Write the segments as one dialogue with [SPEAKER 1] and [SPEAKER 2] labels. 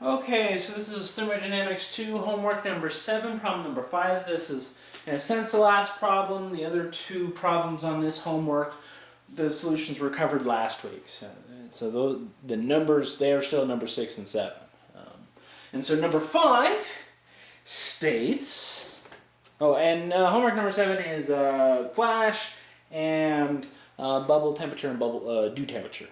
[SPEAKER 1] Okay, so this is thermodynamics 2, homework number 7, problem number 5. This is, in a sense, the last problem. The other two problems on this homework, the solutions were covered last week. So the numbers, they are still number 6 and 7. And so number 5 states, homework number 7 is flash and bubble temperature and bubble dew temperature.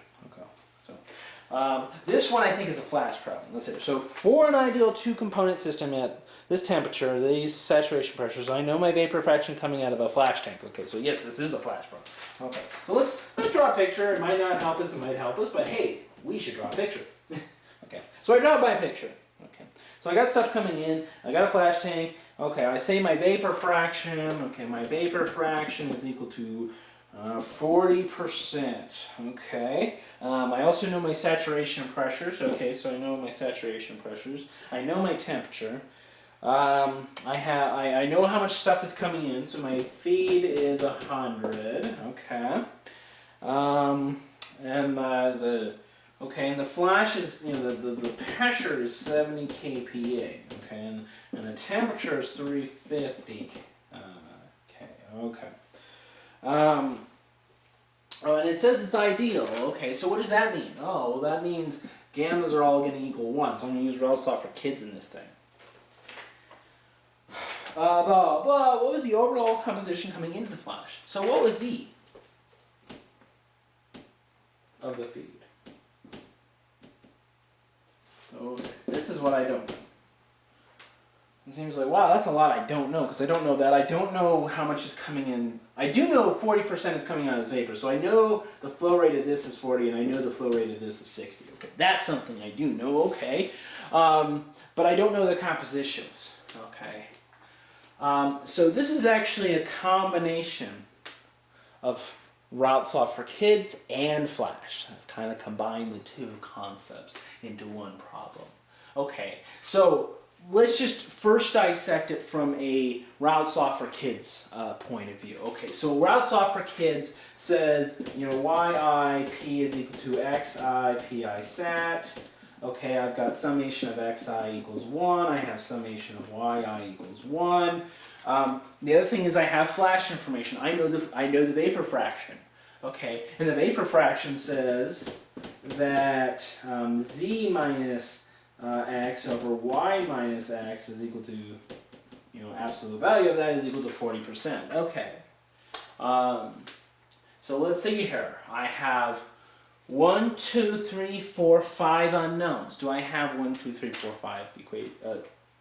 [SPEAKER 1] This one I think is a flash problem. Let's see. So for an ideal two-component system at this temperature, these saturation pressures, I know my vapor fraction coming out of a flash tank. Okay, so yes, this is a flash problem. Okay, so let's draw a picture. It might not help us, it might help us, but hey, we should draw a picture. Okay, so I draw my picture. Okay, so I got stuff coming in. I got a flash tank. Okay, I say my vapor fraction. Okay, my vapor fraction is equal to 40%. Okay. I also know my saturation pressures. Okay, so I know my saturation pressures. I know my temperature. I know how much stuff is coming in. So my feed is 100. Okay. And the flash is, the pressure is 70 kPa. Okay, and the temperature is 350. Okay. And it says it's ideal. Okay, so what does that mean? Oh, well, that means gammas are all going to equal 1. So I'm going to use Rel-Saw for kids in this thing. What was the overall composition coming into the flash? So what was Z of the feed? So this is what I don't know. It seems like, wow, that's a lot I don't know, because I don't know that. I don't know how much is coming in. I do know 40% is coming out as vapor, so I know the flow rate of this is 40, and I know the flow rate of this is 60. Okay, that's something I do know, okay. But I don't know the compositions, okay. So this is actually a combination of Rel-Saw for kids and flash. I've kind of combined the two concepts into one problem. Okay, so let's just first dissect it from a Rel-Saw for kids point of view. Okay, so Rel-Saw for kids says, YI P is equal to XI PI sat. Okay, I've got summation of XI equals 1. I have summation of YI equals 1. The other thing is I have flash information. I know the vapor fraction. Okay, and the vapor fraction says that Z minus x over y minus x is equal to, absolute value of that is equal to 40%. Okay. So let's see here. I have 1, 2, 3, 4, 5 unknowns. Do I have 1, 2, 3, 4, 5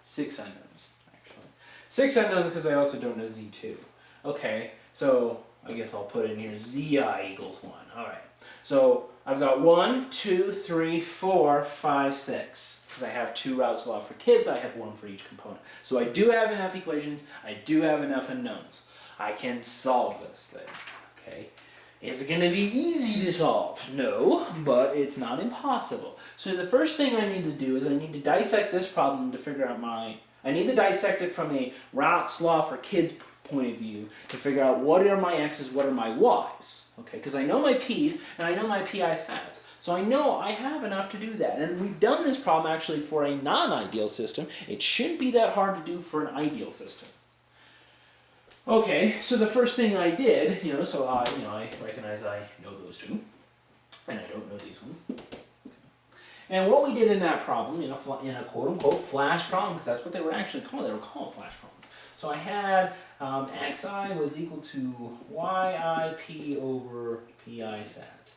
[SPEAKER 1] 6 unknowns, actually. 6 unknowns because I also don't know Z2. Okay, so I guess I'll put in here ZI equals 1. All right. So I've got 1, 2, 3, 4, 5, 6. Because I have 2 Rel-Saw for kids, I have 1 for each component. So I do have enough equations, I do have enough unknowns. I can solve this thing, okay? Is it going to be easy to solve? No, but it's not impossible. So the first thing I need to do is I need to dissect this problem to figure out I need to dissect it from a Rel-Saw for kids point of view to figure out what are my x's, what are my y's. Okay, because I know my p's and I know my pi sats. So I know I have enough to do that. And we've done this problem actually for a non-ideal system. It shouldn't be that hard to do for an ideal system. Okay, so the first thing I did, I recognize I know those two, and I don't know these ones. And what we did in that problem, in a quote-unquote flash problem, because that's what they were actually called. They were called flash problems. So I had xi was equal to yip over pi sat.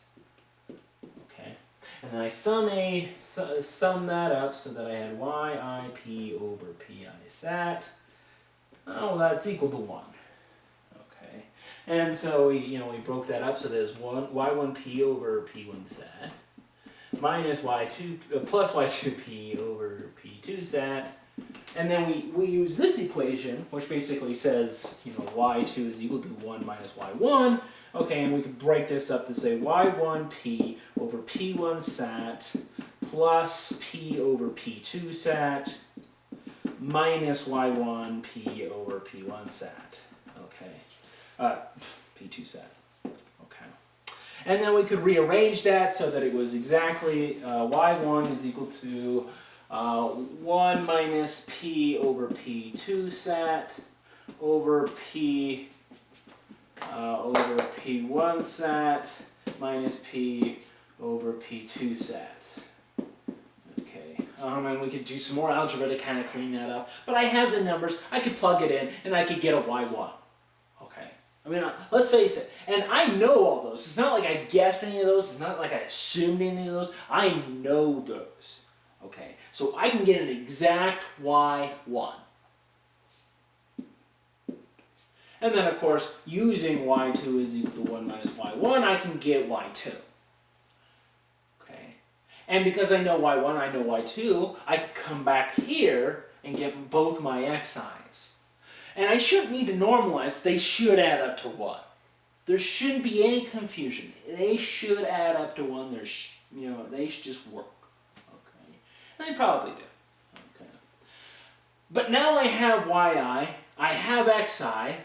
[SPEAKER 1] Okay, and then I sum that up so that I had yip over pi sat. Oh, that's equal to 1. Okay, and so we broke that up so there's y1p over p1 sat minus plus y2p over p2 sat. And then we use this equation, which basically says, y2 is equal to 1 minus y1. Okay, and we could break this up to say y1p over p1 sat plus p over p2 sat minus y1p over p1 sat. Okay, p2 sat. Okay. And then we could rearrange that so that it was exactly y1 is equal to 1 minus p over p2 sat over p over p1 sat minus p over p2 sat. Okay, and we could do some more algebra to kind of clean that up. But I have the numbers, I could plug it in, and I could get a y1. Okay, I mean, let's face it, and I know all those. It's not like I guessed any of those, it's not like I assumed any of those. I know those. Okay, so I can get an exact y1. And then, of course, using y2 is equal to 1 minus y1, I can get y2. Okay, and because I know y1, I know y2, I can come back here and get both my xi's. And I shouldn't need to normalize, they should add up to 1. There shouldn't be any confusion. They should add up to 1, they should just work. Okay, and they probably do. Okay, but now I have yi, I have xi,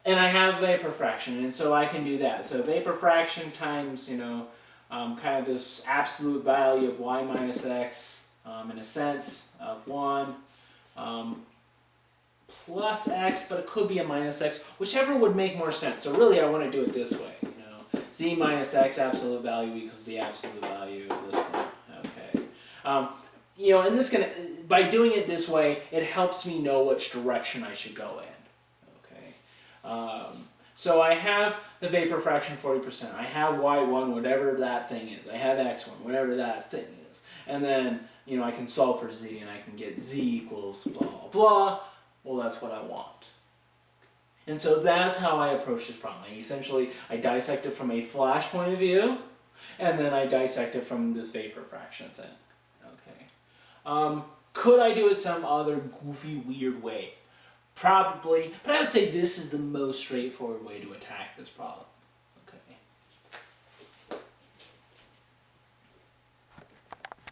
[SPEAKER 1] and I have vapor fraction, and so I can do that. So vapor fraction times, kind of this absolute value of y minus x, in a sense, of 1, plus x, but it could be a minus x, whichever would make more sense. So really I want to do it this way, z minus x absolute value equals the absolute value of this one. Okay. And this by doing it this way, it helps me know which direction I should go in. So I have the vapor fraction 40%. I have y1, whatever that thing is. I have x1, whatever that thing is. And then, I can solve for z, and I can get z equals blah, blah, blah. Well, that's what I want. And so that's how I approach this problem. I dissect it from a flash point of view, and then I dissect it from this vapor fraction thing. Okay. Could I do it some other goofy, weird way? Probably, but I would say this is the most straightforward way to attack this problem.